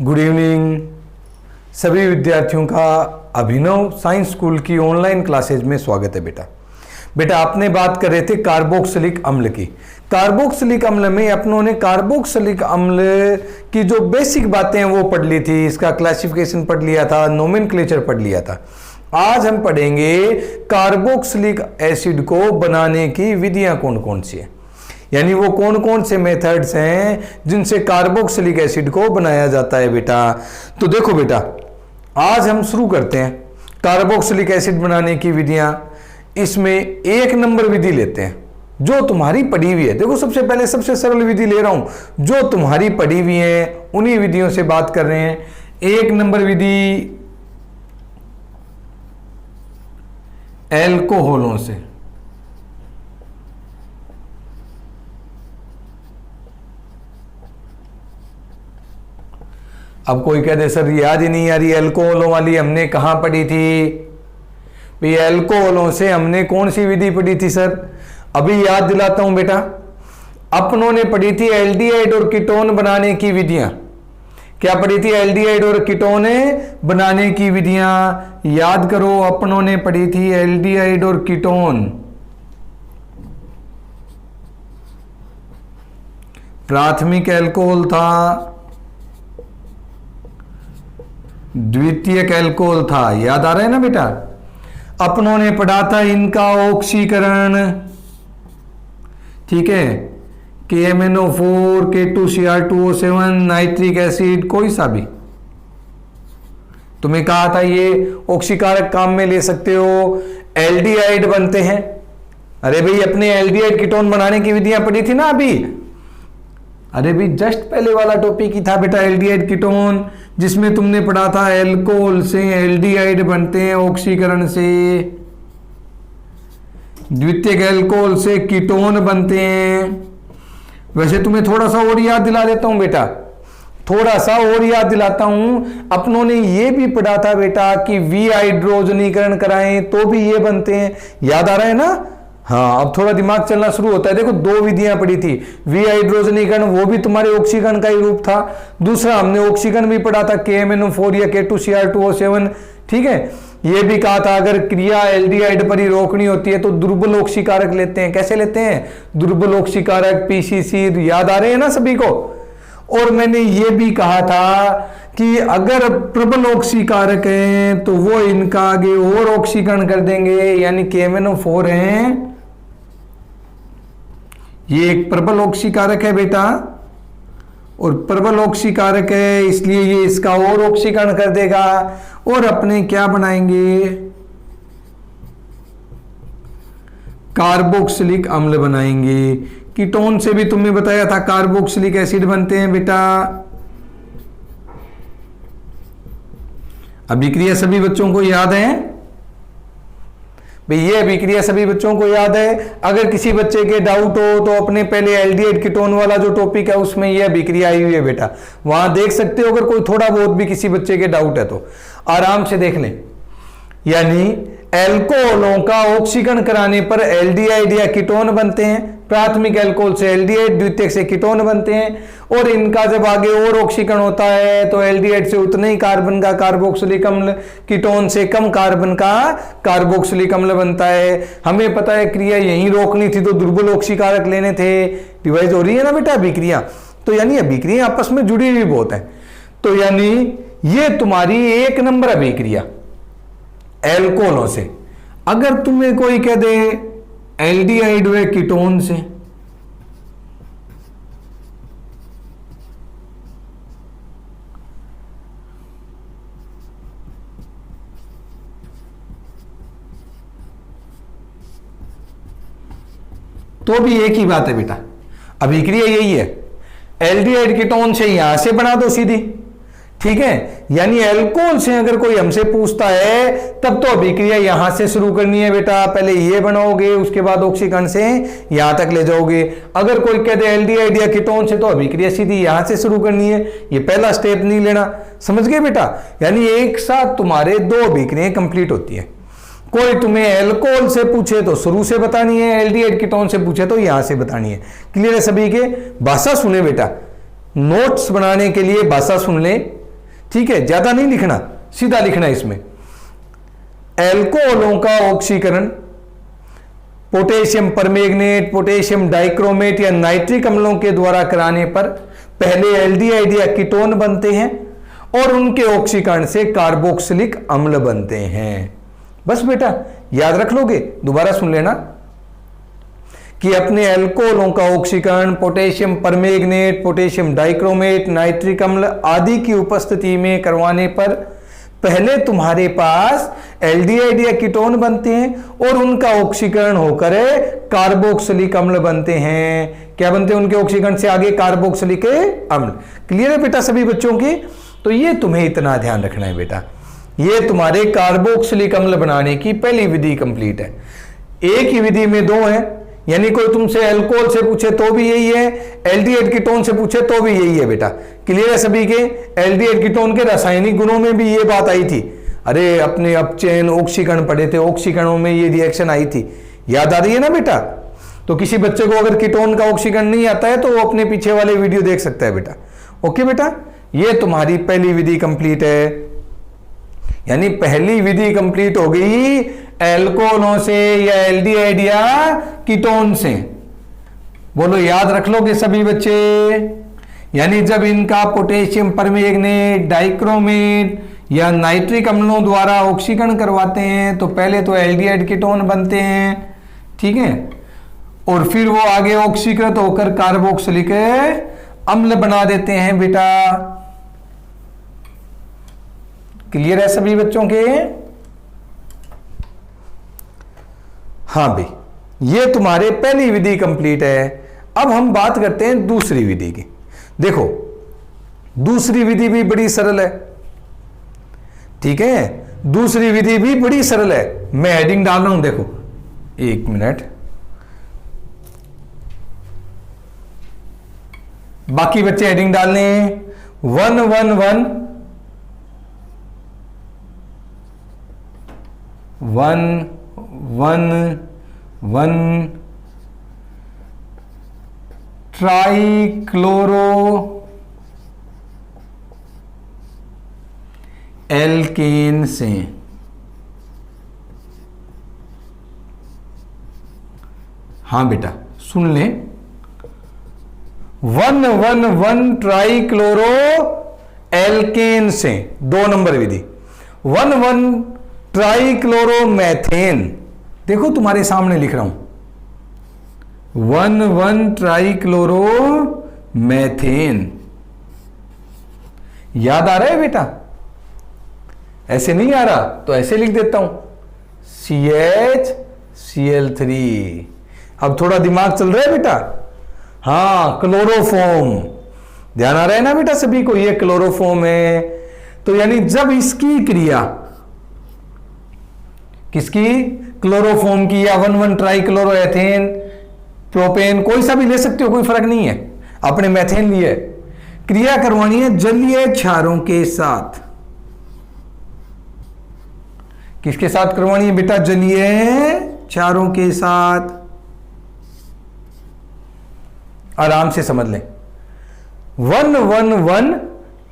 Good evening सभी विद्यार्थियों का अभिनव साइंस स्कूल की ऑनलाइन क्लासेज में स्वागत है। बेटा आपने बात कर रहे थे कार्बोक्सिलिक अम्ल की। कार्बोक्सिलिक अम्ल में अपनों ने कार्बोक्सिलिक अम्ल की जो बेसिक बातें हैं वो पढ़ ली थी, इसका क्लासिफिकेशन पढ़ लिया था, नोमेनक्लेचर पढ़ लिया था। आज हम पढ़ेंगे कार्बोक्सिलिक एसिड को बनाने की विधियां कौन कौन सी है, यानी वो कौन कौन से मेथड्स हैं जिनसे कार्बोक्सिलिक एसिड को बनाया जाता है। बेटा तो देखो बेटा, आज हम शुरू करते हैं कार्बोक्सिलिक एसिड बनाने की विधियां। इसमें एक नंबर विधि लेते हैं जो तुम्हारी पढ़ी हुई है। देखो सबसे पहले सबसे सरल विधि ले रहा हूं, जो तुम्हारी पढ़ी हुई है उन्हीं विधियों से बात कर रहे हैं। एक नंबर विधि एल्कोहलों से। अब कोई कह दे सर याद ही नहीं आ रही, एल्कोहलों वाली हमने कहां पढ़ी थी भाई? एल्कोहलों से हमने कौन सी विधि पढ़ी थी सर? अभी याद दिलाता हूं बेटा, अपनों ने पढ़ी थी एल्डिहाइड और कीटोन बनाने की विधियां। क्या पढ़ी थी? एल्डिहाइड और कीटोन बनाने की विधियां याद करो। अपनों ने पढ़ी थी एल्डिहाइड और कीटोन। प्राथमिक एल्कोहल था, द्वितीयक एल्कोहल था, याद आ रहा है ना बेटा? अपनों ने पढ़ा था इनका ऑक्सीकरण, ठीक है, KMnO4, K2Cr2O7, नाइट्रिक एसिड, कोई सा भी। तुम्हें कहा था ये ऑक्सीकारक काम में ले सकते हो। एल्डिहाइड बनते हैं, अरे भाई अपने एल्डिहाइड कीटोन बनाने की विधियां पढ़ी थी ना अभी। अरे भाई जस्ट पहले वाला टॉपिक ही था बेटा एल्डिहाइड कीटोन, जिसमें तुमने पढ़ा था एल्कोहल से एल्डिहाइड बनते हैं ऑक्सीकरण से, द्वितीयक एल्कोहल से कीटोन बनते हैं। वैसे तुम्हें थोड़ा सा और याद दिला देता हूं बेटा, थोड़ा सा और याद दिलाता हूं। अपनों ने ये भी पढ़ा था बेटा कि विहाइड्रोजनीकरण कराएं तो भी ये बनते हैं, याद आ रहा है ना? हाँ, अब थोड़ा दिमाग चलना शुरू होता है। देखो दो विधियां पढ़ी थी, विहाइड्रोजनीकरण वो भी तुम्हारे ऑक्सीकरण का ही रूप था। दूसरा हमने ऑक्सीकरण भी पढ़ा था KMnO4 या K2Cr2O7, ठीक है। ये भी कहा था अगर क्रिया एल्डिहाइड पर ही रोकनी होती है तो दुर्बल ऑक्सीकारक लेते हैं। कैसे लेते हैं? दुर्बल ऑक्सीकारक, PCC, याद आ रहे हैं ना सभी को? और मैंने ये भी कहा था कि अगर प्रबल ऑक्सीकारक हैं तो वो इनका आगे और ऑक्सीकरण कर देंगे, यानी KMnO4 हैं, ये एक प्रबल ऑक्सीकारक है बेटा, और प्रबल ऑक्सीकारक है इसलिए ये इसका और ऑक्सीकरण कर देगा। और अपने क्या बनाएंगे? कार्बोक्सिलिक अम्ल बनाएंगे। कीटोन से भी तुमने बताया था कार्बोक्सिलिक एसिड बनते हैं बेटा। अभिक्रिया सभी बच्चों को याद है भाई? ये अभिक्रिया सभी बच्चों को याद है। अगर किसी बच्चे के डाउट हो तो अपने पहले एल्डिहाइड कीटोन वाला जो टॉपिक है उसमें ये अभिक्रिया आई हुई है बेटा, वहां देख सकते हो। अगर कोई थोड़ा बहुत भी किसी बच्चे के डाउट है तो आराम से देख लें। यानी एल्कोहलों का ऑक्सीकरण कराने पर एल्डिहाइड या कीटोन बनते हैं। प्राथमिक एल्कोहल से एल्डिहाइड, द्वितीयक से कीटोन बनते हैं। और इनका जब आगे और ऑक्सीकरण होता है तो एल्डिहाइड से उतने ही कार्बन का कार्बोक्सिलिक अम्ल, कीटोन से कम कार्बन का कार्बोक्सिलिक अम्ल बनता है। हमें पता है क्रिया यहीं रोकनी थी तो दुर्बल ऑक्सीकारक लेने थे। डिवाइड हो रही है ना बेटा अभिक्रिया? तो यानी अभिक्रिया आपस में जुड़ी हुई बहुत है। तो यानी ये तुम्हारी एक नंबर अभिक्रिया एल्कोहलों से। अगर तुम्हें कोई कह दे एल्डिहाइड व कीटोन से, तो भी एक ही बात है बेटा, अभिक्रिया यही है। एल्डिहाइड कीटोन से यहां से बना दो सीधी, ठीक है। यानी एल्कोहल से अगर कोई हमसे पूछता है तब तो अभिक्रिया यहां से शुरू करनी है बेटा, पहले ये बनाओगे उसके बाद ऑक्सीकरण से यहां तक ले जाओगे। अगर कोई कह दे एल्डिहाइड या कीटोन से तो अभिक्रिया सीधी यहां से शुरू करनी है, ये पहला स्टेप नहीं लेना। समझ गए बेटा? यानी एक साथ तुम्हारे दो अभिक्रियाएं कंप्लीट होती है। कोई तुम्हें एल्कोहल से पूछे तो शुरू से बतानी है, एल्डिहाइड कीटोन से पूछे तो यहां से बतानी है। क्लियर है सभी के? भाषा सुने बेटा, नोट्स बनाने के लिए भाषा सुन ले, ठीक है, ज्यादा नहीं लिखना, सीधा लिखना इसमें। एल्कोहलों का ऑक्सीकरण पोटेशियम परमैंगनेट, पोटेशियम डाइक्रोमेट या नाइट्रिक अम्लों के द्वारा कराने पर पहले एल्डिहाइड या कीटोन बनते हैं और उनके ऑक्सीकरण से कार्बोक्सिलिक अम्ल बनते हैं। बस बेटा याद रख लोगे, दोबारा सुन लेना कि अपने एल्कोहलों का ऑक्सीकरण potassium permanganate, potassium dichromate, nitric अम्ल आदि की उपस्थिति में करवाने पर पहले तुम्हारे पास एल्डिहाइड या कीटोन बनते हैं और उनका ऑक्सीकरण होकर कार्बोक्सिलिक अम्ल बनते हैं। क्या बनते हैं? उनके ऑक्सीकरण से आगे कार्बोक्सिलिक अम्ल। क्लियर है बेटा सभी बच्चों की? तो ये तुम्हें इतना ध्यान रखना है बेटा, ये तुम्हारे कार्बोक्सिलिक अम्ल बनाने की पहली विधि कंप्लीट है। एक ही विधि में दो है, यानी कोई तुमसे अल्कोहल से पूछे तो भी यही है, एल्डिहाइड कीटोन से पूछे तो भी यही है बेटा। क्लियर है सभी के? एल्डिहाइड कीटोन के रासायनिक गुणों में भी ये बात आई थी, अरे अपने अपचयन ऑक्सीकरण पढ़े थे, ऑक्सीकरणों में ये रिएक्शन आई थी, याद आ रही है ना बेटा? तो किसी बच्चे को अगर कीटोन का ऑक्सीकरण नहीं आता है तो वो अपने पीछे वाले वीडियो देख सकता है बेटा। ओके बेटा, ये तुम्हारी पहली विधि कंप्लीट है, यानी पहली विधि कंप्लीट हो गई एल्कोहलों से या एल्डिहाइड या कीटोन से। बोलो याद रख लोगे सभी बच्चे? यानी जब इनका पोटेशियम परमैंगनेट, डाइक्रोमेट या नाइट्रिक अम्लों द्वारा ऑक्सीकरण करवाते हैं तो पहले तो एल्डिहाइड कीटोन बनते हैं, ठीक है, और फिर वो आगे ऑक्सीकृत होकर कार्बोक्सिलिक अम्ल बना देते हैं बेटा। क्लियर है सभी बच्चों के? हाँ भाई, ये तुम्हारे पहली विधि कंप्लीट है। अब हम बात करते हैं दूसरी विधि की। देखो दूसरी विधि भी बड़ी सरल है, ठीक है, दूसरी विधि भी बड़ी सरल है। मैं हेडिंग डाल रहा हूं, देखो एक मिनट, बाकी बच्चे हेडिंग डालने 111 111 ट्राइक्लोरो एल्केन से। हाँ बेटा सुन ले, 111 ट्राइक्लोरो एल्केन से 2 नंबर विधि। 11 ट्राइक्लोरोमेथेन, देखो तुम्हारे सामने लिख रहा हूं, 11 ट्राइक्लोरोमेथेन। याद आ रहा है बेटा? ऐसे नहीं आ रहा तो ऐसे लिख देता हूं, CHCl3। अब थोड़ा दिमाग चल रहा है बेटा? हाँ, क्लोरोफॉर्म, ध्यान आ रहा है ना बेटा सभी को? ये क्लोरोफॉर्म है। तो यानी जब इसकी क्रिया, किसकी? क्लोरोफॉर्म की, या 11 ट्राइक्लोरोएथेन, प्रोपेन, कोई सा भी ले सकते हो, कोई फर्क नहीं है, आपने मेथेन लिए, क्रिया करवानी है जलीय क्षारों के साथ। किसके साथ करवानी है बेटा? जलीय क्षारों के साथ। आराम से समझ लें, 111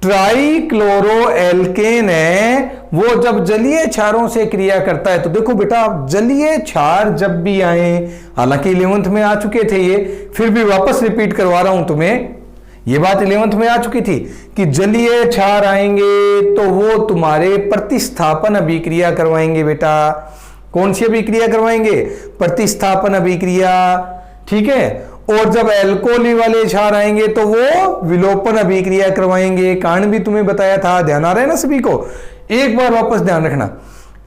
ट्राइक्लोरोएल्केन है, वो जब जलीय क्षारों से क्रिया करता है। तो देखो बेटा, जलीय क्षार जब भी आए, हालांकि 11th में आ चुके थे ये, फिर भी वापस रिपीट करवा रहा हूं तुम्हें, ये बात 11th में आ चुकी थी कि जलीय क्षार आएंगे तो वो तुम्हारे प्रतिस्थापन अभिक्रिया करवाएंगे बेटा। कौन सी अभिक्रिया करवाएंगे? प्रतिस्थापन अभिक्रिया, ठीक है। और जब एल्कोहली वाले क्षार आएंगे तो वो विलोपन अभिक्रिया करवाएंगे। कारण भी तुम्हें बताया था, ध्यान आ रहा है ना सभी को? एक बार वापस ध्यान रखना।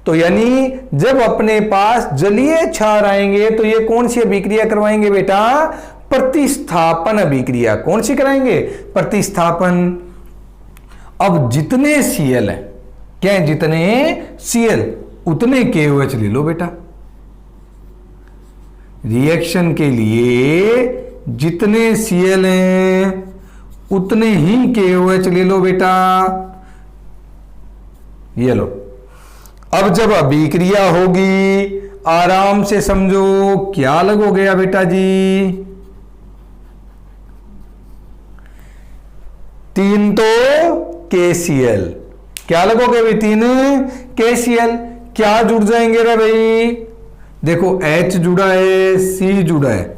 तो यानी जब अपने पास जलीय क्षार आएंगे तो ये कौन सी अभिक्रिया करवाएंगे बेटा? प्रतिस्थापन अभिक्रिया। कौन सी कराएंगे? प्रतिस्थापन। अब जितने Cl है, क्या है? जितने Cl उतने KOH ले लो बेटा। रिएक्शन के लिए जितने Cl हैं उतने ही KOH ले लो बेटा। ये लो। अब जब अभिक्रिया होगी, आराम से समझो, क्या अलग हो गया बेटा जी? 3 तो KCl, क्या अलग हो गए भाई? 3 KCl। क्या जुड़ जाएंगे रे भाई? देखो H जुड़ा है, C जुड़ा है,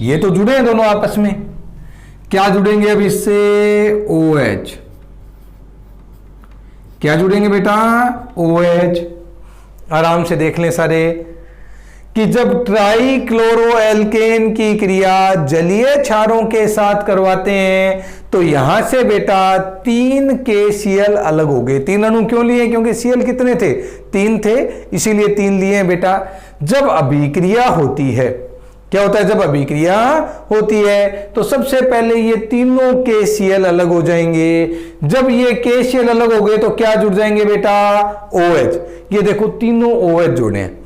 ये तो जुड़े हैं दोनों आपस में। क्या जुड़ेंगे अब इससे? OH। क्या जुड़ेंगे बेटा? OH। आराम से देख लें सारे कि जब ट्राइक्लोरोएल्केन की क्रिया जलीय क्षारों के साथ करवाते हैं तो यहां से बेटा 3 KCl अलग हो गए। 3 अणु क्यों लिए? क्योंकि Cl कितने थे? 3 थे, इसीलिए 3 लिए हैं बेटा। जब अभिक्रिया होती है, क्या होता है? जब अभिक्रिया होती है तो सबसे पहले ये तीनों KCl अलग हो जाएंगे। जब ये KCl अलग हो गए तो क्या जुड़ जाएंगे बेटा? OH। ये देखो तीनों OH जुड़े हैं।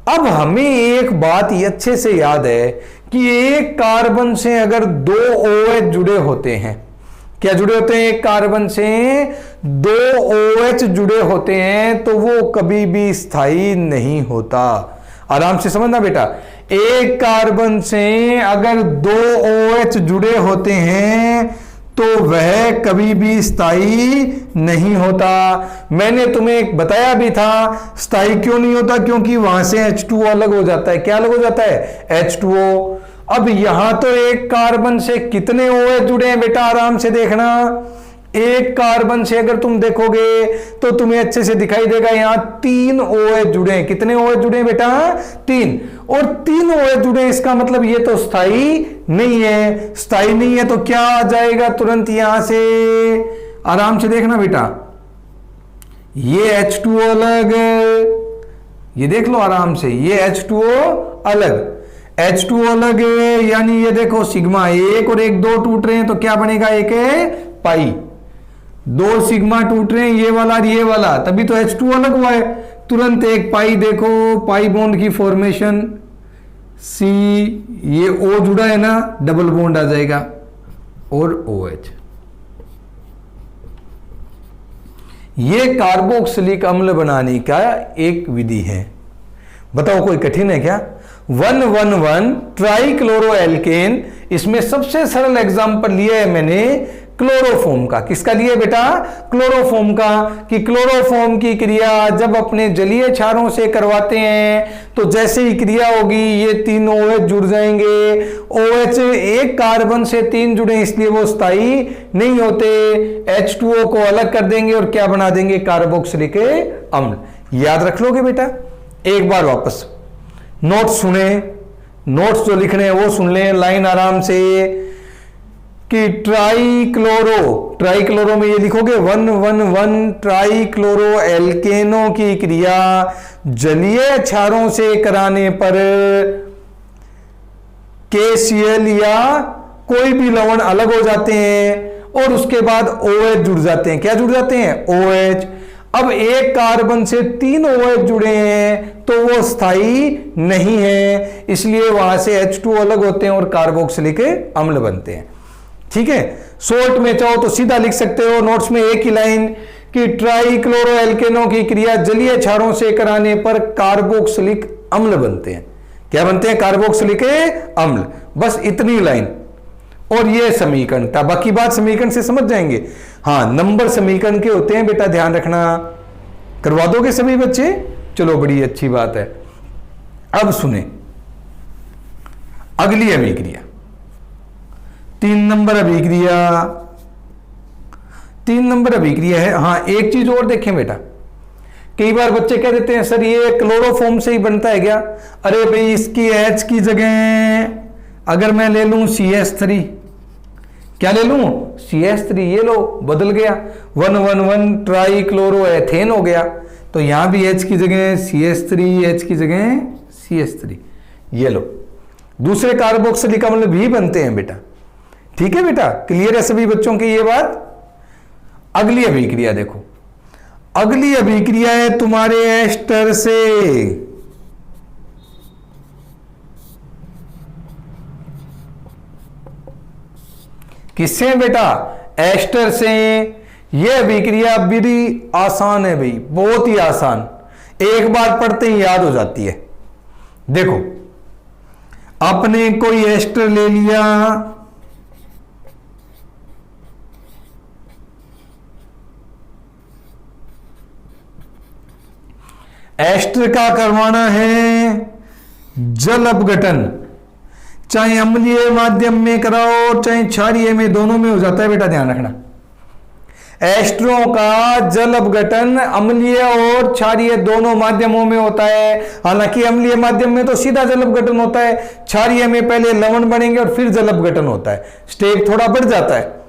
अब हमें एक बात ये अच्छे से याद है कि एक कार्बन से अगर 2 OH जुड़े होते हैं, क्या जुड़े होते हैं? एक कार्बन से 2 OH जुड़े होते हैं तो वो कभी भी स्थायी नहीं होता। आराम से समझना बेटा, एक कार्बन से अगर 2 OH जुड़े होते हैं तो वह कभी भी स्थायी नहीं होता। मैंने तुम्हें बताया भी था स्थायी क्यों नहीं होता, क्योंकि वहां से H2O अलग हो जाता है। क्या अलग हो जाता है? H2O। अब यहां तो एक कार्बन से कितने OH जुड़े हैं बेटा? आराम से देखना, एक कार्बन से अगर तुम देखोगे तो तुम्हें अच्छे से दिखाई देगा यहां 3 OH जुड़े हैं। कितने OH जुड़े हैं बेटा? 3। और 3 OH जुड़े हैं, इसका मतलब ये तो स्थायी नहीं है। स्थायी नहीं है तो क्या आ जाएगा तुरंत यहां से? आराम से देखना बेटा, ये H2O अलग, ये देख लो आराम से, ये H2O अलग, H2O अलग है, यानी ये देखो सिग्मा 1 और 1 2 टूट रहे हैं तो क्या बनेगा? एक है पाई। 2 सिग्मा टूट रहे हैं, ये वाला और ये वाला, तभी तो H2O अलग हुआ है। तुरंत एक पाई देखो, पाई बॉन्ड की फॉर्मेशन, C, ये O जुड़ा है ना, डबल बॉन्ड आ जाएगा और OH। ये कार्बोक्सिलिक अम्ल बनाने का एक विधि है। बताओ कोई कठिन है क्या? 1,1,1 ट्राइक्लोरोएल्केन, इसमें सबसे सरल एग्जांपल लिया है मैंने क्लोरोफॉर्म का। किसका लिया बेटा? क्लोरोफॉर्म का। कि क्लोरोफॉर्म की क्रिया जब अपने जलीय क्षारों से करवाते हैं तो जैसे ही क्रिया होगी ये 3 OH जुड़ जाएंगे। OH एक कार्बन से 3 जुड़े इसलिए वो स्थायी नहीं होते। H2O को अलग कर देंगे और क्या बना देंगे? कार्बोक्सिलिक अम्ल। याद रख लोगे बेटा? एक बार वापस नोट्स सुने, नोट्स जो लिखने हैं वो सुन लें लाइन आराम से कि ट्राइक्लोरो में ये लिखोगे 1,1,1 ट्राइक्लोरोएल्केनों की क्रिया जलीय क्षारों से कराने पर KCl या कोई भी लवण अलग हो जाते हैं और उसके बाद OH जुड़ जाते हैं। क्या जुड़ जाते हैं? OH। अब एक कार्बन से 3 OH जुड़े हैं तो वो स्थायी नहीं है, इसलिए वहां से H2O अलग होते हैं और कार्बोक्सिलिक अम्ल बनते हैं। ठीक है, शॉर्ट में चाहो तो सीधा लिख सकते हो नोट्स में एक ही लाइन कि ट्राइक्लोरोएल्केनों की क्रिया जलीय क्षारों से कराने पर कार्बोक्सिलिक अम्ल बनते हैं। क्या बनते हैं? कार्बोक्सिलिक अम्ल। बस इतनी लाइन और ये समीकरण था, बाकी बात समीकरण से समझ जाएंगे। हाँ, नंबर समीकरण के होते हैं बेटा, ध्यान रखना। करवा दोगे सभी बच्चे? चलो बड़ी अच्छी बात है। अब सुने अगली अभिक्रिया, 3 नंबर अभिक्रिया। 3 नंबर अभिक्रिया है। हाँ, एक चीज और देखें बेटा, कई बार बच्चे कह देते हैं सर ये क्लोरोफॉर्म से ही बनता है क्या? अरे भाई इसकी H की जगह अगर मैं ले लूं CH3, क्या ले लूं? CH3, ये लो बदल गया, 1,1,1 ट्राइक्लोरोएथेन हो गया। तो यहां भी H की जगह CH3, H की जगह CH3, ये लो। दूसरे कार्बोक्सिलिक अम्ल भी बनते हैं बेटा। ठीक है बेटा, क्लियर है सभी बच्चों की ये बात? अगली अभिक्रिया देखो, अगली अभिक्रिया है तुम्हारे एस्टर से। किससे बेटा? एस्टर से। यह अभिक्रिया बड़ी आसान है भाई, बहुत ही आसान, एक बार पढ़ते ही याद हो जाती है। देखो, आपने कोई एस्टर ले लिया, एस्टर का करवाना है जल अपघटन, चाहे अम्लीय माध्यम में कराओ चाहे क्षारीय में, दोनों में हो जाता है बेटा, ध्यान रखना। एस्टरों का जल अपघटन अम्लीय और क्षारीय दोनों माध्यमों में होता है। हालांकि अम्लीय माध्यम में तो सीधा जल अपघटन होता है, क्षारीय में पहले लवण बनेंगे और फिर जल अपघटन होता है, स्टेप थोड़ा बढ़ जाता है।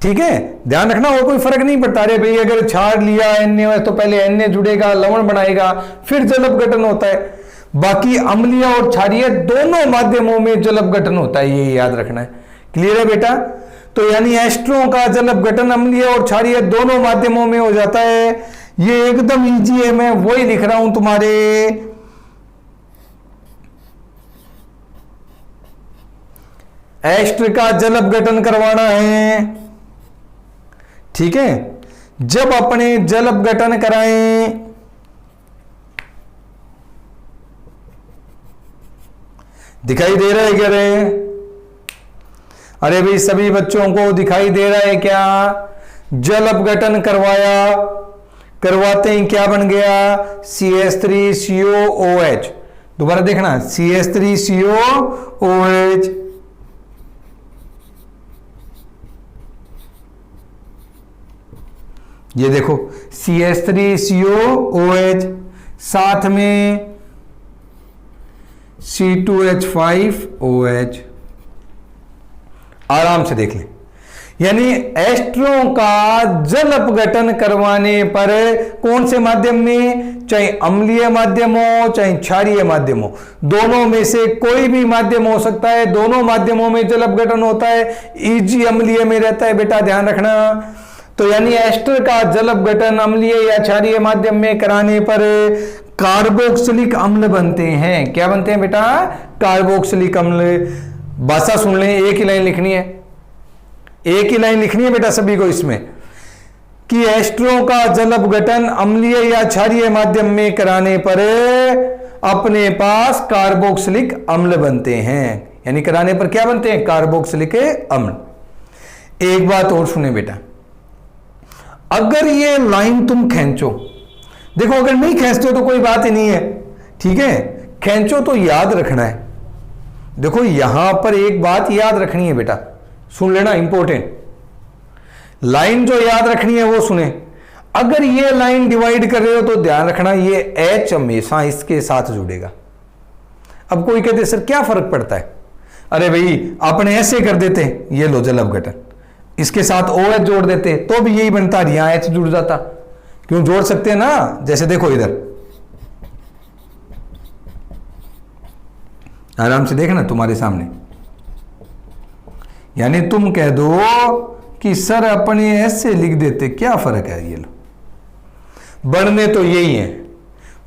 ठीक है, ध्यान रखना, और कोई फर्क नहीं पड़ता। अरे भाई अगर क्षार लिया Na तो पहले Na जुड़ेगा, लवण बनाएगा, फिर जल अपघटन होता है। बाकी अम्लीय और क्षारीय दोनों माध्यमों में जल अपघटन होता है, ये याद रखना है। क्लियर है बेटा? तो यानी एस्टरों का जल अपघटन अम्लीय और क्षारीय दोनों माध्यमों में हो जाता है। ये एकदम इजी है, मैं वही लिख रहा हूं तुम्हारे। एस्टर का जल अपघटन करवाना है, ठीक है। जब अपने जल अपघटन कराएं दिखाई दे रहा है क्या रे? अरे भाई सभी बच्चों को दिखाई दे रहा है क्या? जल अपघटन करवाया, करवाते ही क्या बन गया? CH3COOH। दोबारा देखना, CH3COOH। ये देखो CH3COOH, साथ में C2H5OH। आराम से देख लें, यानी एस्टरों का जल अपघटन करवाने पर कौन से माध्यम में, चाहे अम्लीय माध्यम हो चाहे क्षारीय माध्यम हो, दोनों में से कोई भी माध्यम हो सकता है, दोनों माध्यमों में जल अपघटन होता है। इजी अम्लीय में रहता है बेटा, ध्यान रखना। तो यानी एस्टर का जल अपघटन अम्लीय या क्षारीय माध्यम में कराने पर कार्बोक्सिलिक अम्ल बनते हैं। क्या बनते हैं बेटा? कार्बोक्सिलिक अम्ल। भाषा सुन लें, एक ही लाइन लिखनी है, एक ही लाइन लिखनी है बेटा सभी को इसमें, कि एस्टरों का जल अपघटन अम्लीय या क्षारीय माध्यम में कराने पर अपने पास कार्बोक्सिलिक अम्ल बनते हैं। यानी कराने पर क्या बनते हैं? कार्बोक्सिलिक अम्ल। एक बात और सुने बेटा, अगर ये लाइन तुम खींचो, देखो अगर नहीं खींचते हो तो कोई बात ही नहीं है, ठीक है, खींचो तो याद रखना है। देखो यहां पर एक बात याद रखनी है बेटा, सुन लेना, इंपॉर्टेंट लाइन जो याद रखनी है वो सुने। अगर ये लाइन डिवाइड कर रहे हो तो ध्यान रखना ये H हमेशा इसके साथ जुड़ेगा। अब कोई कहते सर क्या फर्क पड़ता है? अरे भाई अपने ऐसे कर देते, ये लो जल अपघटन, इसके साथ OH जोड़ देते तो भी यही बनता, यहां H जुड़ जाता। क्यों जोड़ सकते हैं ना, जैसे देखो इधर, आराम से देखना तुम्हारे सामने। यानी तुम कह दो कि सर अपने ऐसे लिख देते, क्या फर्क है? ये लो, बनने तो यही है,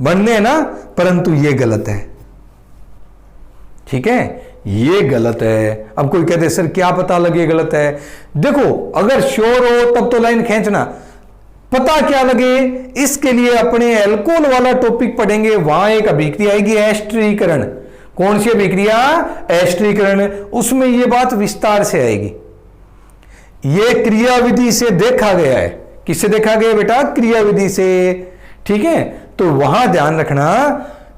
बनने ना, परंतु ये गलत है, ठीक है, ये गलत है। अब कोई कहते सर क्या पता लगे गलत है? देखो अगर श्योर हो तब तो लाइन खींचना, पता क्या लगे इसके लिए अपने अल्कोहल वाला टॉपिक पढ़ेंगे, वहां एक अभिक्रिया आएगी एस्टरीकरण। कौन सी अभिक्रिया? एस्टरीकरण। उसमें यह बात विस्तार से आएगी। यह क्रियाविधि से देखा गया है। किससे देखा गया बेटा? क्रियाविधि से, ठीक है। तो वहां ध्यान रखना,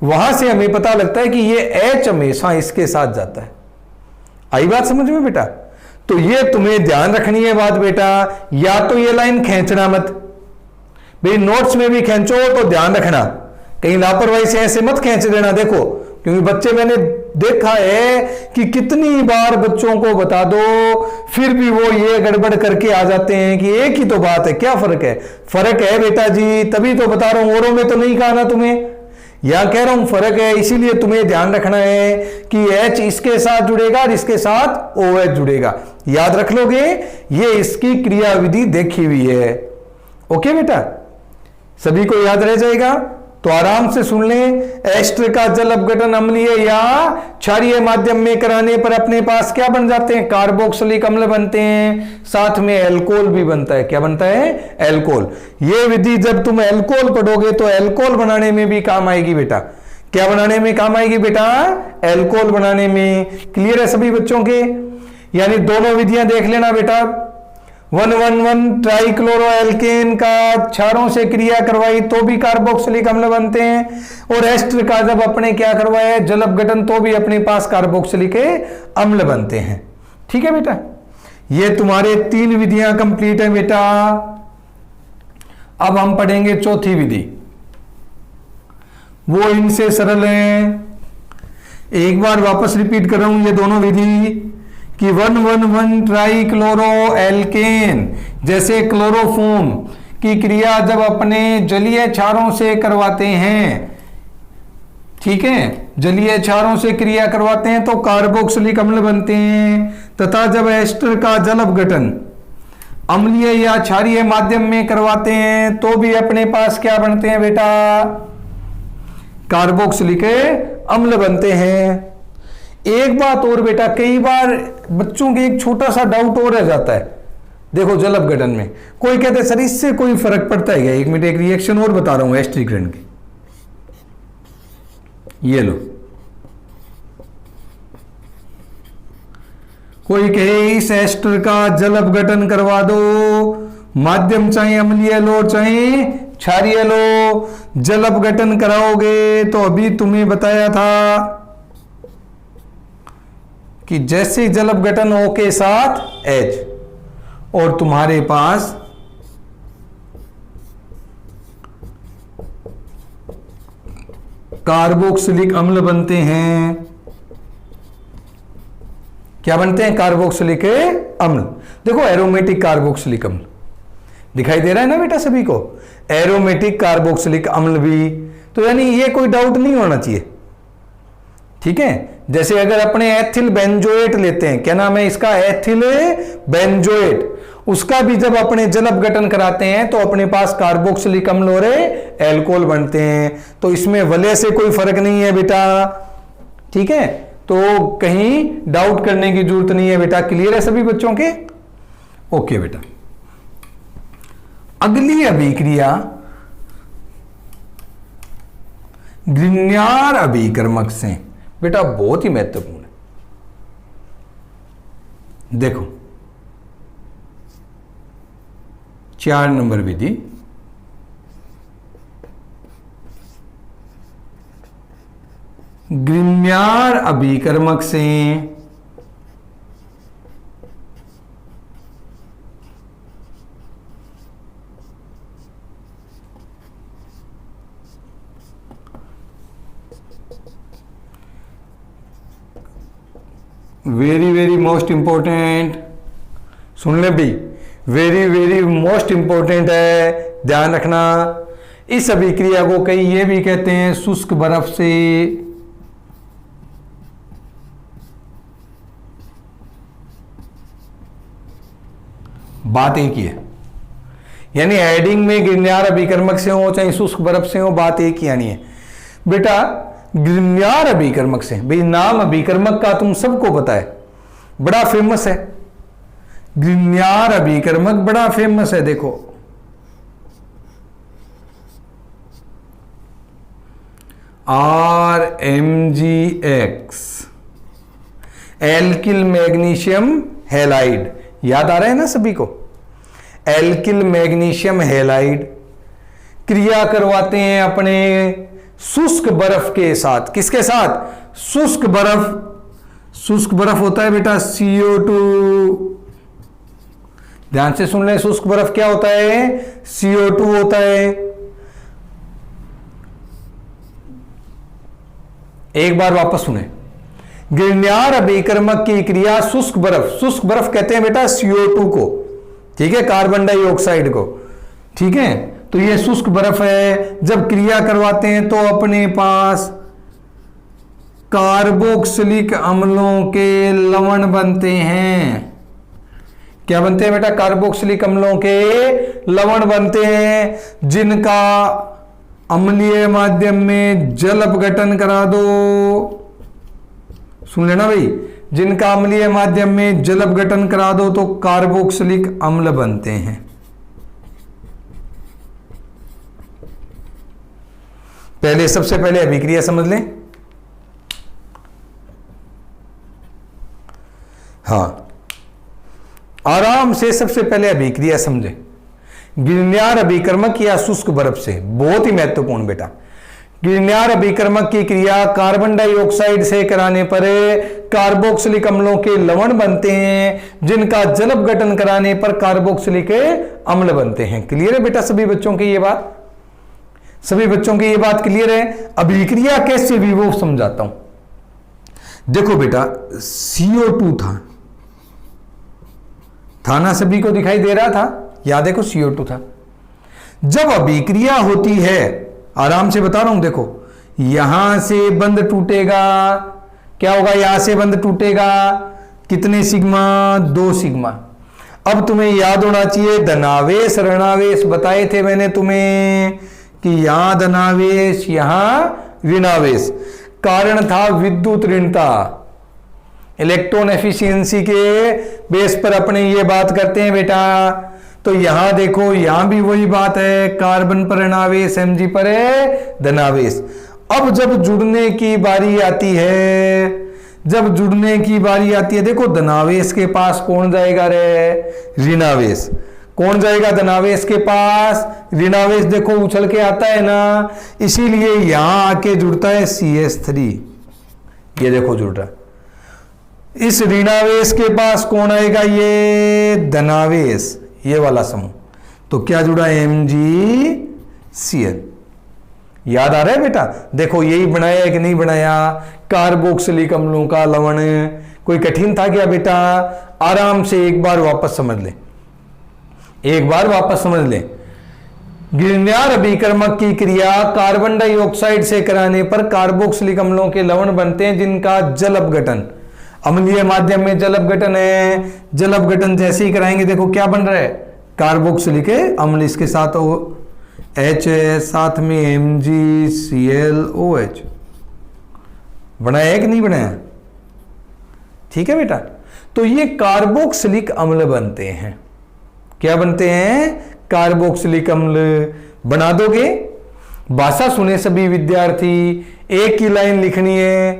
वहां से हमें पता लगता है कि यह H हमेशा इसके साथ जाता है। आई बात समझ में बेटा? तो यह तुम्हें ध्यान रखनी है बात बेटा, या तो यह लाइन खींचना मत भाई, नोट्स में भी खींचो तो ध्यान रखना, कहीं लापरवाही से ऐसे मत खींच देना। देखो क्योंकि बच्चे, मैंने देखा है कि कितनी बार बच्चों को बता दो फिर भी वो ये गड़बड़ करके आ जाते हैं कि एक ही तो बात है, क्या फर्क है? फर्क है बेटा जी, तभी तो बता रहा हूं, औरों में तो नहीं कहा ना तुम्हें, यहां कह रहा हूं फर्क है। इसीलिए तुम्हें ध्यान रखना है कि H इसके साथ जुड़ेगा और इसके साथ OH जुड़ेगा। याद रख लोगे, ये इसकी क्रियाविधि देखी हुई है। ओके बेटा, सभी को याद रह जाएगा। तो आराम से सुन लें, एस्टर का जल अपघटन अम्लीय या क्षारीय माध्यम में कराने पर अपने पास क्या बन जाते हैं? कार्बोक्सिलिक अम्ल बनते हैं, साथ में अल्कोहल भी बनता है। क्या बनता है? अल्कोहल। ये विधि जब तुम अल्कोहल पढ़ोगे तो अल्कोहल बनाने में भी काम आएगी बेटा। क्या बनाने में काम आएगी बेटा? अल्कोहल बनाने में। क्लियर है सभी बच्चों के? यानी दोनों विधियां देख लेना बेटा, 111 ट्राइक्लोरोएल्केन का क्षारों से क्रिया करवाई तो भी कार्बोक्सिलिक अम्ल बनते हैं, और एस्टर का जब अपने क्या करवाया जल अपघटन तो भी अपने पास कार्बोक्सिलिक अम्ल बनते हैं। ठीक है बेटा, ये तुम्हारे 3 विधियां कंप्लीट है बेटा। अब हम पढ़ेंगे चौथी विधि, वो इनसे सरल है। एक बार वापस रिपीट कर रहा हूं ये दोनों विधि कि 111 ट्राइक्लोरोएल्केन जैसे क्लोरोफॉर्म की क्रिया जब अपने जलीय क्षारों से करवाते हैं, ठीक है, जलीय क्षारों से क्रिया करवाते हैं तो कार्बोक्सिलिक अम्ल बनते हैं, तथा जब एस्टर का जल अपघटन अम्लीय या क्षारीय माध्यम में करवाते हैं तो भी अपने पास क्या बनते हैं बेटा, कार्बोक्सिलिक अम्ल बनते हैं। एक बात और बेटा, कई बार बच्चों के एक छोटा सा डाउट और रह जाता है। देखो जल अपघटन में कोई कहते हैं सर इससे कोई फर्क पड़ता है क्या? एक मिनट, एक रिएक्शन और बता रहा हूं एस्टरीकरण की। ये लो, कोई कहे इस एस्टर का जल अपघटन करवा दो, माध्यम चाहे अम्लीय लो चाहे क्षारीय लो, जल अपघटन कराओगे तो अभी तुम्हें बताया था कि जैसे जल अपघटन O के साथ H और तुम्हारे पास कार्बोक्सिलिक अम्ल बनते हैं। क्या बनते हैं? कार्बोक्सिलिक अम्ल। देखो एरोमेटिक कार्बोक्सिलिक अम्ल दिखाई दे रहा है ना बेटा सभी को, एरोमेटिक कार्बोक्सिलिक अम्ल भी। तो यानी ये कोई डाउट नहीं होना चाहिए। ठीक है, जैसे अगर अपने एथिल बेंजोएट लेते हैं, क्या नाम है इसका, एथिल बेंजोएट, उसका भी जब अपने जल अपघटन कराते हैं तो अपने पास कार्बोक्सिलिक अम्ल और एल्कोहल बनते हैं। तो इसमें वलय से कोई फर्क नहीं है बेटा। ठीक है, तो कहीं डाउट करने की जरूरत नहीं है बेटा। क्लियर है सभी बच्चों के? ओके बेटा, अगली अभिक्रिया ग्रिग्नार्ड अभिकर्मक से बेटा बहुत ही महत्वपूर्ण है। देखो 4 नंबर विधि, ग्रिग्नार्ड अभिकर्मक से वेरी वेरी मोस्ट इंपॉर्टेंट, सुन ले भाई, वेरी वेरी मोस्ट इंपॉर्टेंट है, ध्यान रखना। इस अभिक्रिया को कई ये भी कहते हैं शुष्क बर्फ से। बात एक ही है, यानी एडिंग में ग्रिग्नार्ड अभिकर्मक से हो चाहे शुष्क बर्फ से हो, बात एक ही आनी है बेटा। ग्रिग्नार्ड अभिकर्मक से, भाई नाम अभिकर्मक का तुम सबको पता है, बड़ा फेमस है। ग्रिग्नार्ड अभिकर्मक बड़ा फेमस है। देखो RMgX, एल्किल मैग्नीशियम हैलाइड, याद आ रहा है ना सभी को? एल्किल मैग्नीशियम हैलाइड क्रिया करवाते हैं अपने शुष्क बर्फ के साथ। किसके साथ? शुष्क बर्फ। शुष्क बर्फ होता है बेटा CO2। ध्यान से सुन ले, शुष्क बर्फ क्या होता है? CO2 होता है। एक बार वापस सुने, ग्रिग्नार्ड अभिकर्मक की क्रिया शुष्क बर्फ, शुष्क बर्फ कहते हैं बेटा CO2 को, ठीक है, कार्बन डाइऑक्साइड को। ठीक है, तो ये शुष्क बर्फ है, जब क्रिया करवाते हैं तो अपने पास कार्बोक्सिलिक अम्लों के लवण बनते हैं। क्या बनते हैं बेटा? कार्बोक्सिलिक अम्लों के लवण बनते हैं, जिनका अम्लीय माध्यम में जल अपघटन करा दो। सुन लेना भाई, जिनका अम्लीय माध्यम में जल अपघटन करा दो तो कार्बोक्सिलिक अम्ल बनते हैं। पहले सबसे पहले अभिक्रिया समझ लें। हाँ, आराम से सबसे पहले अभिक्रिया समझे। गिरण्यार अभिकर्मक या शुष्क बर्फ से, बहुत ही महत्वपूर्ण बेटा। गिरण्यार अभिकर्मक की क्रिया कार्बन डाइऑक्साइड से कराने पर कार्बोक्सिलिक अम्लों के लवण बनते हैं, जिनका जल अपघटन कराने पर कार्बोक्सिलिक अम्ल बनते हैं। क्लियर है बेटा सभी बच्चों की ये बात? सभी बच्चों की ये बात क्लियर है? अभिक्रिया कैसे भी वो समझाता हूं। देखो बेटा, CO2 था ना, सभी को दिखाई दे रहा था, याद देखो CO2 था। जब अभिक्रिया होती है, आराम से बता रहा हूं, देखो यहां से बंध टूटेगा, क्या होगा, यहां से बंध टूटेगा, कितने सिग्मा, 2 सिग्मा। अब तुम्हें याद होना चाहिए धनावेश ऋणावेश बताए थे मैंने तुम्हें कि यहां धनावेश यहां ऋणावेश। कारण था विद्युत ऋणता। इलेक्ट्रॉन एफिशिएंसी के बेस पर अपने ये बात करते हैं बेटा। तो यहां देखो, यहां भी वही बात है, कार्बन पर ऋणावेश, Mg पर है धनावेश। अब जब जुड़ने की बारी आती है, जब जुड़ने की बारी आती है, देखो धनावेश के पास कौन जाएगा रे, ऋणावेश। कौन जाएगा धनावेश के पास, ऋणावेश। देखो उछल के आता है ना, इसीलिए यहां आके जुड़ता है CH3। ये देखो जुड़ रहा, इस ऋणावेश के पास कौन आएगा, ये धनावेश, ये वाला समूह। तो क्या जुड़ा, MgCl। याद आ रहा है बेटा? देखो यही बनाया है कि नहीं बनाया, कार्बोक्सिलिक अम्लों का लवण। कोई कठिन था क्या बेटा? आराम से एक बार वापस समझ ले, एक बार वापस समझ ले। गिरण्यार अभिकर्मक की क्रिया कार्बन डाइऑक्साइड से कराने पर कार्बोक्सिलिक अम्लों के लवण बनते हैं, जिनका जल अपघटन, अम्लीय माध्यम में जल अपघटन है। जल अपघटन जैसे ही कराएंगे, देखो क्या बन रहा है, कार्बोक्सिलिक अम्ल, इसके साथ H है, साथ में MgClOH। बनाया है कि नहीं बनाया? ठीक है बेटा। तो ये कार्बोक्सिलिक अम्ल बनते हैं। क्या बनते हैं? कार्बोक्सिलिक अम्ल। बना दोगे? भाषा सुने सभी विद्यार्थी, एक ही लाइन लिखनी है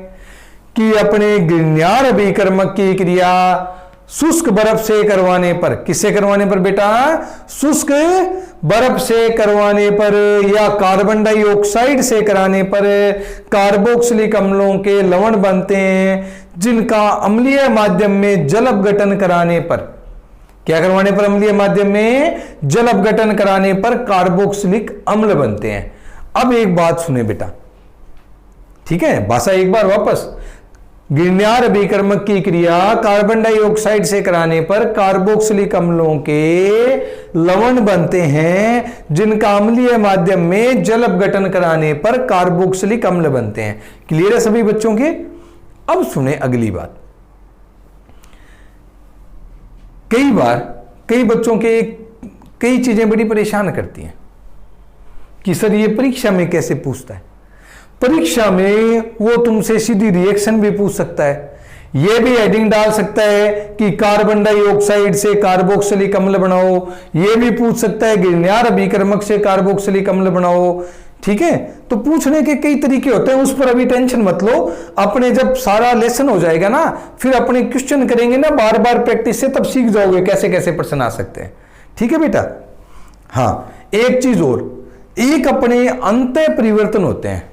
कि अपने गिरण्यार अभिकर्मक की क्रिया शुष्क बर्फ से करवाने पर, किससे करवाने पर बेटा? शुष्क बर्फ से करवाने पर या कार्बन डाइऑक्साइड से कराने पर कार्बोक्सिलिक अम्लों के लवण बनते हैं, जिनका अम्लीय माध्यम में जल अपघटन कराने पर, क्या करवाने पर, अम्लीय माध्यम में जल अपघटन कराने पर कार्बोक्सिलिक अम्ल बनते हैं। अब एक बात सुने बेटा, ठीक है, भाषा एक बार वापस। गिरण्यार अभिकर्मक की क्रिया कार्बन डाइऑक्साइड से कराने पर कार्बोक्सिलिक अम्लों के लवण बनते हैं, जिनका अम्लीय माध्यम में जल अपघटन कराने पर कार्बोक्सिलिक अम्ल बनते हैं। क्लियर है सभी बच्चों के? अब सुने अगली बात। कई बार कई बच्चों के कई चीजें बड़ी परेशान करती हैं कि सर ये परीक्षा में कैसे पूछता है। परीक्षा में वो तुमसे सीधी रिएक्शन भी पूछ सकता है, ये भी हेडिंग डाल सकता है कि कार्बन डाइऑक्साइड से कार्बोक्सिलिक अम्ल बनाओ, ये भी पूछ सकता है गिरण्यार अभिकर्मक से कार्बोक्सिलिक अम्ल बनाओ। ठीक है, तो पूछने के कई तरीके होते हैं, उस पर अभी टेंशन मत लो। अपने जब सारा लेसन हो जाएगा ना, फिर अपने क्वेश्चन करेंगे ना बार बार प्रैक्टिस से, तब सीख जाओगे कैसे कैसे प्रश्न आ सकते हैं। ठीक है बेटा? हाँ, एक चीज और, एक अपने अंतः परिवर्तन होते हैं,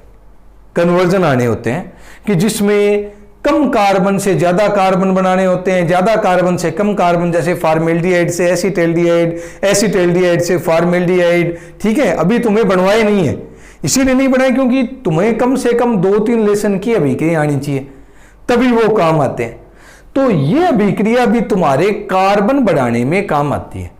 कन्वर्जन आने होते हैं कि जिसमें कम कार्बन से ज्यादा कार्बन बनाने होते हैं, ज्यादा कार्बन से कम कार्बन, जैसे फार्मेल्डिहाइड से एसिटाल्डिहाइड, एसिटाल्डिहाइड से फार्मेल्डिहाइड। ठीक है, अभी तुम्हें बनवाए नहीं है, इसीलिए नहीं बनाए क्योंकि तुम्हें कम से कम 2-3 लेसन की अभिक्रिया आनी चाहिए, तभी वो काम आते हैं। तो ये अभिक्रिया भी तुम्हारे कार्बन बढ़ाने में काम आती है।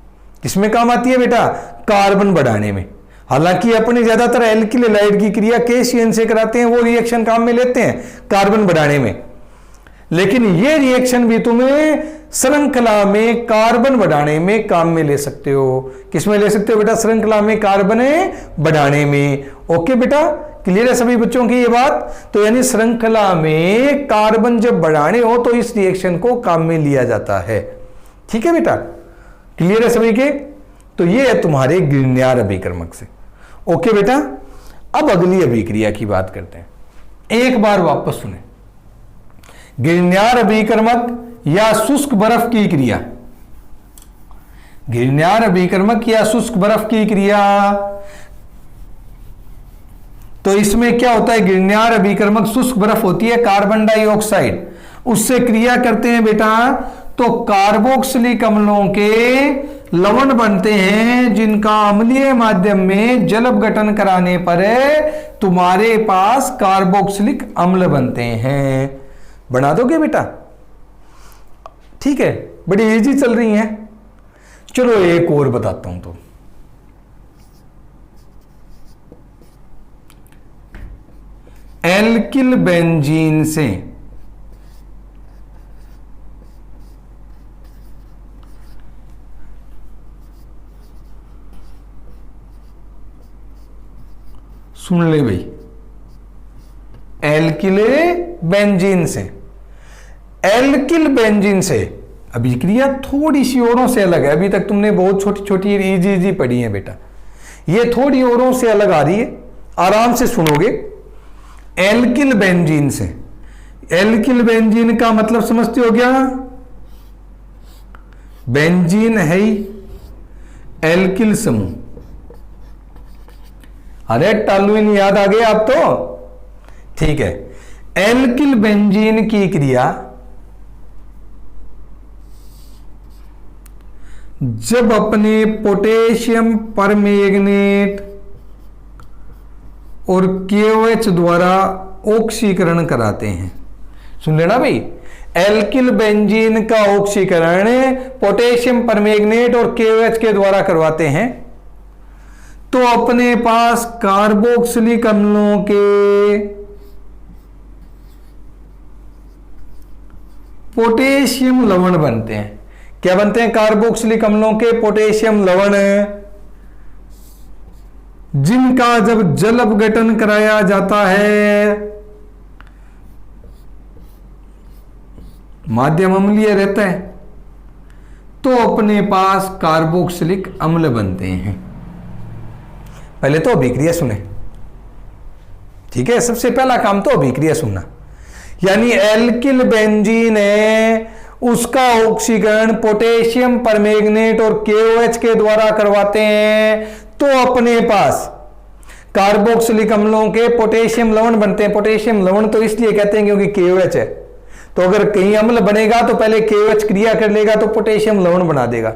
किसमें काम आती है बेटा? कार्बन बढ़ाने में। हालांकि अपने ज्यादातर एल्किल हैलाइड की क्रिया KCN से कराते हैं, वो रिएक्शन काम में लेते हैं कार्बन बढ़ाने में, लेकिन ये रिएक्शन भी तुम्हें श्रृंखला में कार्बन बढ़ाने में काम में ले सकते हो। किसमें ले सकते हो बेटा? श्रृंखला में कार्बन बढ़ाने में। ओके बेटा, क्लियर है सभी बच्चों की ये बात? तो यानी श्रृंखला में कार्बन जब बढ़ाने हो तो इस रिएक्शन को काम में लिया जाता है। ठीक है बेटा, क्लियर है सभी के? तो ये है तुम्हारे गिरण्यार अभिकर्मक से। ओके बेटा, अब अगली अभिक्रिया की बात करते हैं। एक बार वापस सुने, गिरण्यार अभिकर्मक या शुष्क बर्फ की क्रिया, गिरनार अभिकर्मक या शुष्क बर्फ की क्रिया। तो इसमें क्या होता है, गिरनार अभिकर्मक शुष्क बर्फ होती है कार्बन डाइऑक्साइड, उससे क्रिया करते हैं बेटा तो कार्बोक्सिलिक अम्लों के लवण बनते हैं, जिनका अम्लीय माध्यम में जल अपघटन कराने पर तुम्हारे पास कार्बोक्सिलिक अम्ल बनते हैं। बना दोगे बेटा? ठीक है, बड़ी इजी चल रही है। चलो एक और बताता हूं। तो एल्किल बेंजीन से सुन ले भाई, एल्किल बेंजीन से, एल्किल बेंजीन से अभिक्रिया थोड़ी सी औरों से अलग है। अभी तक तुमने बहुत छोटी छोटी इजी पढ़ी है बेटा, ये थोड़ी औरों से अलग आ रही है, आराम से सुनोगे। एल्किल बेंजीन से, एल्किल बेंजीन का मतलब समझते हो क्या? बेंजीन है ही एल्किल समूह। अरे टालुइन याद आ गया आप तो? ठीक है, एल्किल बेंजीन की क्रिया जब अपने पोटेशियम परमैंगनेट और KOH द्वारा ऑक्सीकरण कराते हैं। सुन लेना भाई, एल्किल बेंजीन का ऑक्सीकरण पोटेशियम परमैंगनेट और KOH के द्वारा करवाते हैं तो अपने पास कार्बोक्सिलिक अम्लों के पोटेशियम लवण बनते हैं। क्या बनते हैं? कार्बोक्सिलिक अम्लों के पोटेशियम लवण, जिनका जब जल अपघटन कराया जाता है माध्यम अम्लीय रहता है तो अपने पास कार्बोक्सिलिक अम्ल बनते हैं। पहले तो अभिक्रिया सुने, ठीक है? सबसे पहला काम तो अभिक्रिया सुनना। यानी एल्किल बेंजीन है, उसका ऑक्सीकरण पोटेशियम परमैंगनेट और KOH के द्वारा करवाते हैं तो अपने पास कार्बोक्सिलिक अम्लों के पोटेशियम लवण बनते हैं। पोटेशियम लवण तो इसलिए कहते हैं क्योंकि KOH है, तो अगर कहीं अम्ल बनेगा तो पहले KOH क्रिया कर लेगा तो पोटेशियम लवण बना देगा,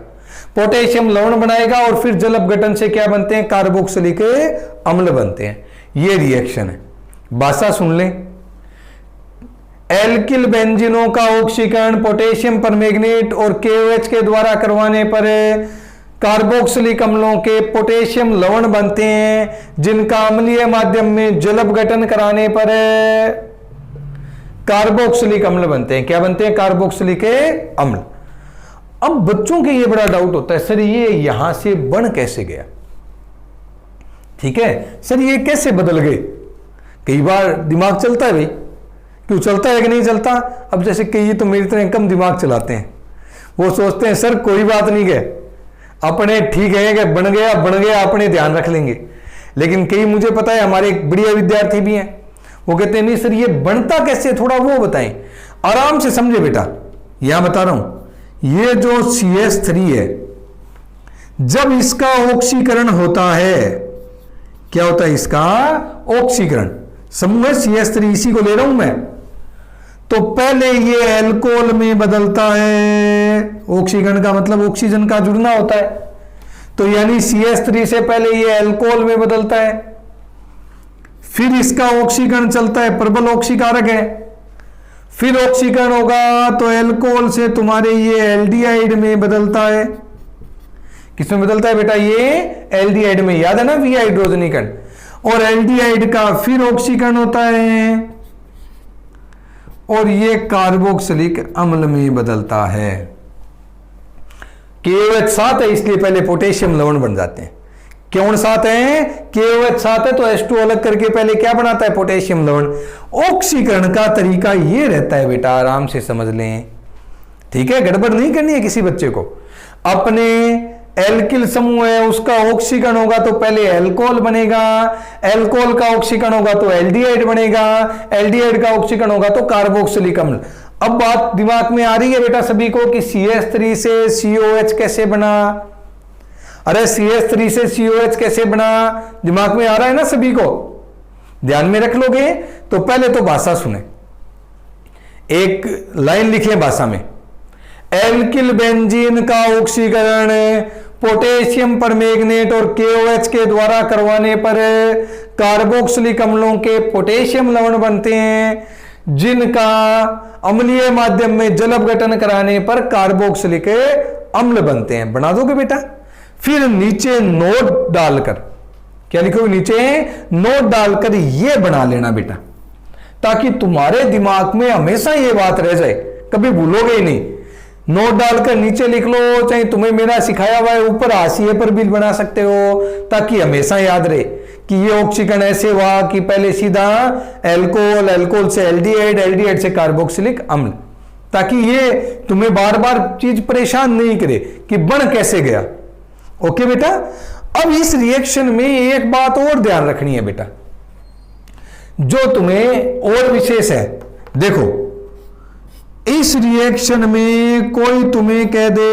पोटेशियम लवण बनाएगा और फिर जल अपघटन से क्या बनते हैं? कार्बोक्सिलिक अम्ल बनते हैं। ये रिएक्शन है। भाषा सुन लें, एल्किल बेंजीनों का ऑक्सीकरण पोटेशियम परमैंगनेट और KOH के द्वारा करवाने पर कार्बोक्सिलिक अम्लों के पोटेशियम लवण बनते हैं, जिनका अम्लीय माध्यम में जल अपघटन कराने पर कार्बोक्सिलिक अम्ल बनते हैं। क्या बनते हैं? कार्बोक्सिलिक अम्ल। अब बच्चों के ये बड़ा डाउट होता है, सर ये यहां से बन कैसे गया? ठीक है सर, ये कैसे बदल गए? कई बार दिमाग चलता है भाई, क्यों चलता है कि नहीं चलता? अब जैसे कई तो मेरी तरह कम दिमाग चलाते हैं, वो सोचते हैं सर कोई बात नहीं है, अपने ठीक है कि बन गया अपने ध्यान रख लेंगे। लेकिन कई, मुझे पता है हमारे एक बढ़िया विद्यार्थी भी हैं, वो कहते हैं नहीं सर ये बनता कैसे, थोड़ा वो बताएं। आराम से समझे बेटा, यहां बता रहा हूं। ये जो CH3 है, जब इसका ऑक्सीकरण होता है, क्या होता है? इसका ऑक्सीकरण समूह CH3, इसी को ले रहा हूं मैं, तो पहले ये एल्कोहल में बदलता है। ऑक्सीकरण का मतलब ऑक्सीजन का जुड़ना होता है, तो यानी CH3 से पहले ये एल्कोहल में बदलता है, फिर इसका ऑक्सीकरण चलता है, प्रबल ऑक्सीकारक है, फिर ऑक्सीकरण होगा तो एल्कोहल से तुम्हारे ये एल्डिहाइड में बदलता है। किसमें बदलता है बेटा? ये एल्डिहाइड में, याद है ना, V हाइड्रोजनीकरण। और एल्डिहाइड का फिर ऑक्सीकरण होता है और ये कार्बोक्सिलिक अम्ल में बदलता है। KOH साथ है इसलिए पहले पोटेशियम लवण बन जाते हैं। क्यों साथ है? KOH साथ है तो H2 अलग करके पहले क्या बनाता है? पोटेशियम लवण। ऑक्सीकरण का तरीका ये रहता है बेटा, आराम से समझ लें, ठीक है? गड़बड़ नहीं करनी है किसी बच्चे को। अपने एल्किल समूह है, उसका ऑक्सीकरण होगा तो पहले एल्कोहल बनेगा, एल्कोहल का ऑक्सीकरण होगा तो एल्डिहाइड बनेगा, एल्डिहाइड का ऑक्सीकरण होगा तो कार्बोक्सिलिक अम्ल। अब बात दिमाग में आ रही है बेटा सभी को कि CH3 से COH कैसे बना? अरे CH3 से COH कैसे बना, दिमाग में आ रहा है ना सभी को, ध्यान में रख लोगे। तो पहले तो भाषा सुने, एक लाइन लिखिए भाषा में, एल्किल बेंजीन का ऑक्सीकरण पोटेशियम परमैंगनेट और KOH के द्वारा करवाने पर कार्बोक्सिलिक अम्लों के पोटेशियम लवण बनते हैं, जिनका अम्लीय माध्यम में जल अपघटन कराने पर कार्बोक्सिलिक अम्ल बनते हैं। बना दोगे बेटा। फिर नीचे नोट डालकर, क्या लिखोगे नीचे, नोट डालकर ये बना लेना बेटा, ताकि तुम्हारे दिमाग में हमेशा ये बात रह जाए, कभी भूलोगे ही नहीं। नोट डालकर नीचे लिख लो, चाहे तुम्हें मेरा सिखाया हुआ है ऊपर हाशिए पर भी बना सकते हो, ताकि हमेशा याद रहे कि ये ऑक्सीकरण ऐसे हुआ कि पहले सीधा एल्कोहल, एल्कोहल से एल्डिहाइड, एल्डिहाइड से कार्बोक्सिलिक अम्ल, ताकि ये तुम्हें बार बार चीज परेशान नहीं करे कि बन कैसे गया। ओके बेटा। अब इस रिएक्शन में एक बात और ध्यान रखनी है बेटा, जो तुम्हें और विशेष है। देखो, इस रिएक्शन में कोई तुम्हें कह दे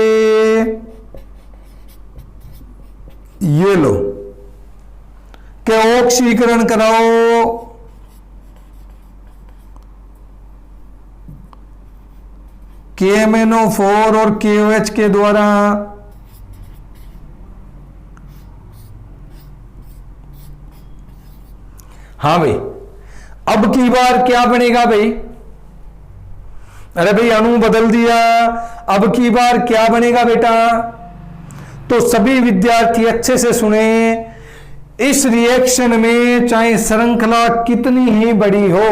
ये लो कि ऑक्सीकरण कराओ KMnO4 और KOH के द्वारा, हाँ भाई, अब की बार क्या बनेगा भाई, अरे भाई अणु बदल दिया, अब की बार क्या बनेगा बेटा। तो सभी विद्यार्थी अच्छे से सुने, इस रिएक्शन में चाहे श्रृंखला कितनी ही बड़ी हो,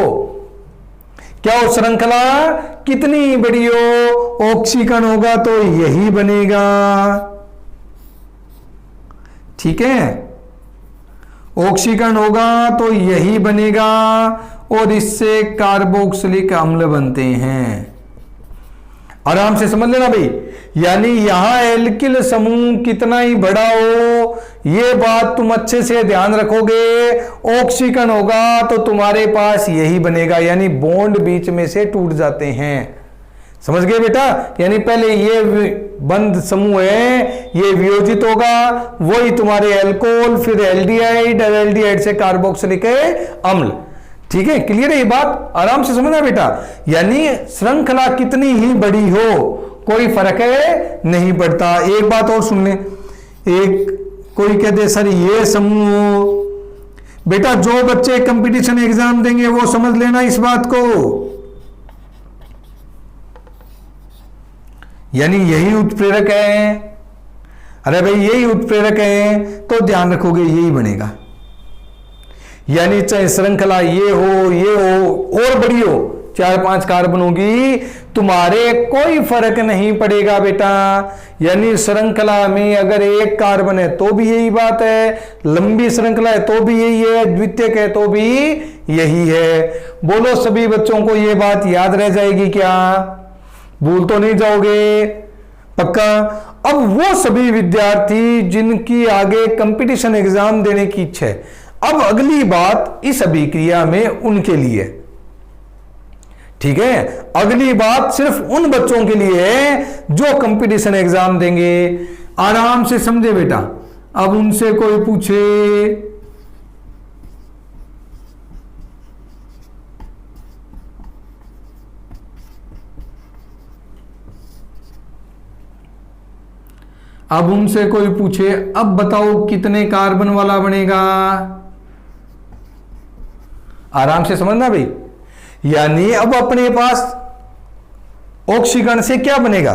क्या हो, श्रृंखला कितनी ही बड़ी हो, ऑक्सीकरण होगा तो यही बनेगा। ठीक है, ऑक्सीकरण होगा तो यही बनेगा और इससे कार्बोक्सिलिक अम्ल बनते हैं। आराम से समझ लेना भाई, यानी यहां एल्किल समूह कितना ही बड़ा हो, यह बात तुम अच्छे से ध्यान रखोगे, ऑक्सीकरण होगा तो तुम्हारे पास यही बनेगा, यानी बॉन्ड बीच में से टूट जाते हैं। समझ गए बेटा। यानी पहले ये बंद समूह है, ये वियोजित होगा, वही तुम्हारे एल्कोहल, फिर एल्डिहाइड और एल्डिहाइड से कार्बोक्सिलिक अम्ल। ठीक है, क्लियर है ये बात, आराम से समझना बेटा। यानी श्रृंखला कितनी ही बड़ी हो कोई फर्क नहीं पड़ता। एक बात और सुन ले, एक कोई कहते सर ये समूह हो, बेटा जो बच्चे कंपटीशन एग्जाम देंगे वो समझ लेना इस बात को, यानी यही उत्प्रेरक है, अरे भाई यही उत्प्रेरक है, तो ध्यान रखोगे यही बनेगा। यानी चाहे श्रृंखला ये हो और बड़ी हो, 4-5 कार्बन होगी, तुम्हारे कोई फर्क नहीं पड़ेगा बेटा। यानी श्रृंखला में अगर एक कार्बन है तो भी यही बात है, लंबी श्रृंखला है तो भी यही है, द्वितीयक है तो भी यही है। बोलो सभी बच्चों को ये बात याद रह जाएगी क्या, भूल तो नहीं जाओगे पक्का। अब वो सभी विद्यार्थी जिनकी आगे कंपटीशन एग्जाम देने की इच्छा है, अब अगली बात इस अभिक्रिया में उनके लिए, ठीक है, अगली बात सिर्फ उन बच्चों के लिए है जो कंपटीशन एग्जाम देंगे। आराम से समझे बेटा। अब उनसे कोई पूछे अब बताओ कितने कार्बन वाला बनेगा, आराम से समझना भाई। यानी अब अपने पास ऑक्सीकरण से क्या बनेगा,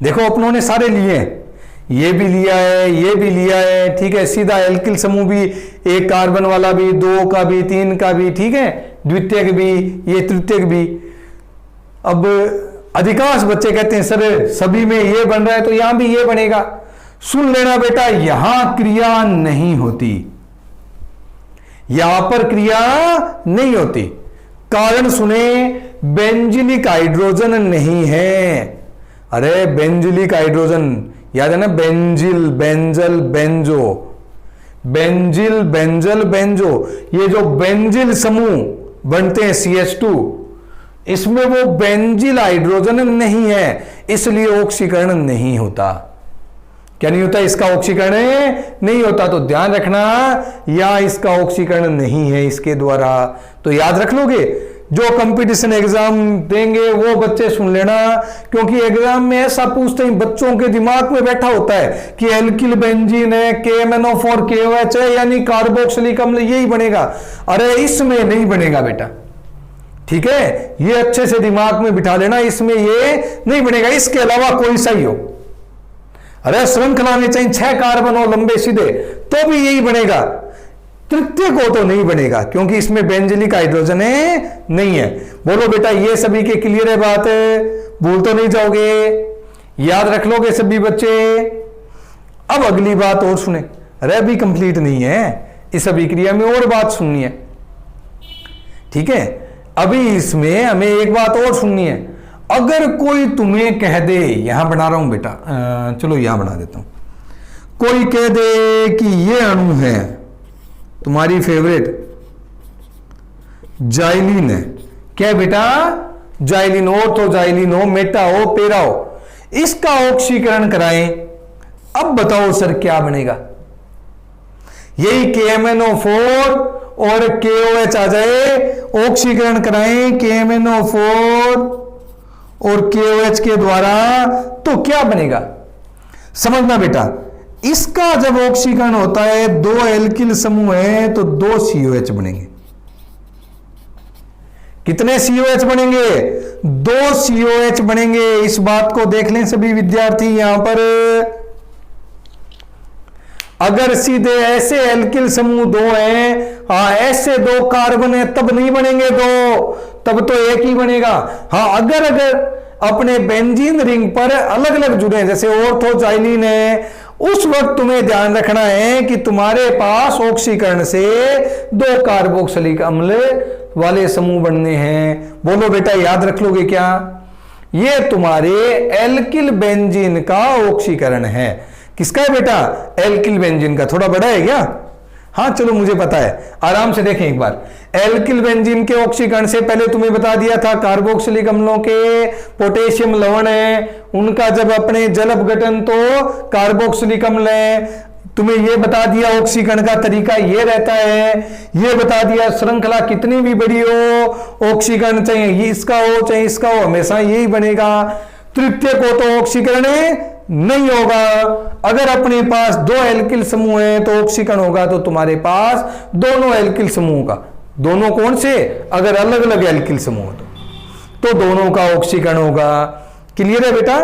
देखो अपनों ने सारे लिए हैं, ये भी लिया है, ये भी लिया है, ठीक है, सीधा एल्किल समूह भी, एक कार्बन वाला भी, 2 का भी, 3 का भी, ठीक है, द्वितीयक भी, ये तृतीयक भी। अब अधिकांश बच्चे कहते हैं सर सभी में ये बन रहा है तो यहां भी ये बनेगा। सुन लेना बेटा, यहां क्रिया नहीं होती, यहां पर क्रिया नहीं होती। कारण सुने, बेंजिलिक हाइड्रोजन नहीं है। अरे बेंजिलिक हाइड्रोजन याद है ना, benzyl, benzal, benzo, benzyl, benzal, benzo, ये जो बेंजिल समूह बनते हैं CH2, इसमें वो बेंजिल हाइड्रोजन नहीं है, इसलिए ऑक्सीकरण नहीं होता। क्या नहीं होता, इसका ऑक्सीकरण नहीं होता। तो ध्यान रखना, या इसका ऑक्सीकरण नहीं है इसके द्वारा। तो याद रख लोगे, जो कंपटीशन एग्जाम देंगे वो बच्चे सुन लेना, क्योंकि एग्जाम में ऐसा पूछते हैं, बच्चों के दिमाग में बैठा होता है कि एल्किल बेंजीन है, KMnO4 KOH है, यानी कार्बोक्सिलिक अम्ल यही बनेगा। अरे इसमें नहीं बनेगा बेटा, ठीक है, ये अच्छे से दिमाग में बिठा लेना, इसमें ये नहीं बनेगा, इसके अलावा कोई सा ही हो। अरे श्रृंखला में चाहे 6 कार्बन हो लंबे सीधे तो भी यही बनेगा, तृतीय को तो नहीं बनेगा, क्योंकि इसमें बेंजीलिक हाइड्रोजन है नहीं है। बोलो बेटा, ये सभी के क्लियर है बात, भूल तो नहीं जाओगे, याद रख लोगे सभी बच्चे। अब अगली बात और सुने, अरे अभी कंप्लीट नहीं है, इस अभिक्रिया में और बात सुननी है, ठीक है। अभी इसमें हमें एक बात और सुननी है। अगर कोई तुम्हें कह दे, यहां बना रहा हूं बेटा, चलो यहां बना देता हूं, कोई कह दे कि ये अणु है तुम्हारी फेवरेट जाइलिन है, क्या बेटा, जाइलिन, ऑर्थो जाइलिन हो, मेटा हो, पेरा हो, इसका ऑक्सीकरण कराएं। अब बताओ सर क्या बनेगा, यही KMnO4 और KOH आ जाए, ऑक्सीकरण कराएं KMnO4 और KOH के द्वारा, तो क्या बनेगा समझना बेटा। इसका जब ऑक्सीकरण होता है, 2 एल्किल समूह है तो 2 COH बनेंगे। कितने COH बनेंगे, 2 COH बनेंगे। इस बात को देख लें सभी विद्यार्थी यहां पर, अगर सीधे ऐसे एल्किल समूह 2 हैं, हाँ ऐसे 2 कार्बन है, तब नहीं बनेंगे 2, तब तो एक ही बनेगा। हाँ अगर अपने बेंजीन रिंग पर अलग अलग जुड़े, जैसे ऑर्थोजाइलिन है, उस वक्त तुम्हें ध्यान रखना है कि तुम्हारे पास ऑक्सीकरण से 2 कार्बोक्सिलिक अम्ल वाले समूह बनने हैं। बोलो बेटा, याद रख लोगे क्या, ये तुम्हारे एल्किल बेंजीन का ऑक्सीकरण है। किसका है बेटा, एल्किल बेंजीन का। थोड़ा बड़ा है क्या, हाँ चलो मुझे पता है, आराम से देखें एक बार। एल्किल बेंजीन के ऑक्सीकरण से पहले तुम्हें बता दिया था, कार्बोक्सिलिक अम्लों के पोटेशियम लवण है, उनका जब अपने जल अपघटन तो कार्बोक्सिलिक अम्ल है। तुम्हें यह बता दिया ऑक्सीकरण का तरीका ये रहता है, ये बता दिया श्रृंखला कितनी भी बड़ी हो, ऑक्सीकरण चाहे इसका हो चाहे इसका हो, हमेशा यही बनेगा। तृतीय को तो ऑक्सीकरण नहीं होगा। अगर अपने पास 2 एल्किल समूह है तो ऑक्सीकरण होगा तो तुम्हारे पास दोनों एल्किल समूह का, दोनों कौन से, अगर अलग अलग एल्किल समूह तो दोनों का ऑक्सीकरण होगा। क्लियर है बेटा।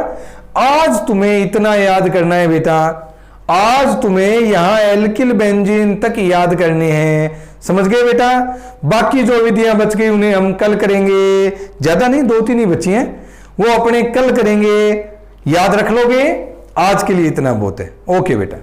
आज तुम्हें इतना याद करना है बेटा, आज तुम्हें यहां एल्किल बेंजीन तक याद करने हैं, समझ गए बेटा। बाकी जो विधियां बच गई उन्हें हम कल करेंगे, ज्यादा नहीं 2-3 ही बची हैं, वो अपने कल करेंगे, याद रख लोगे। आज के लिए इतना बहुत है। ओके बेटा।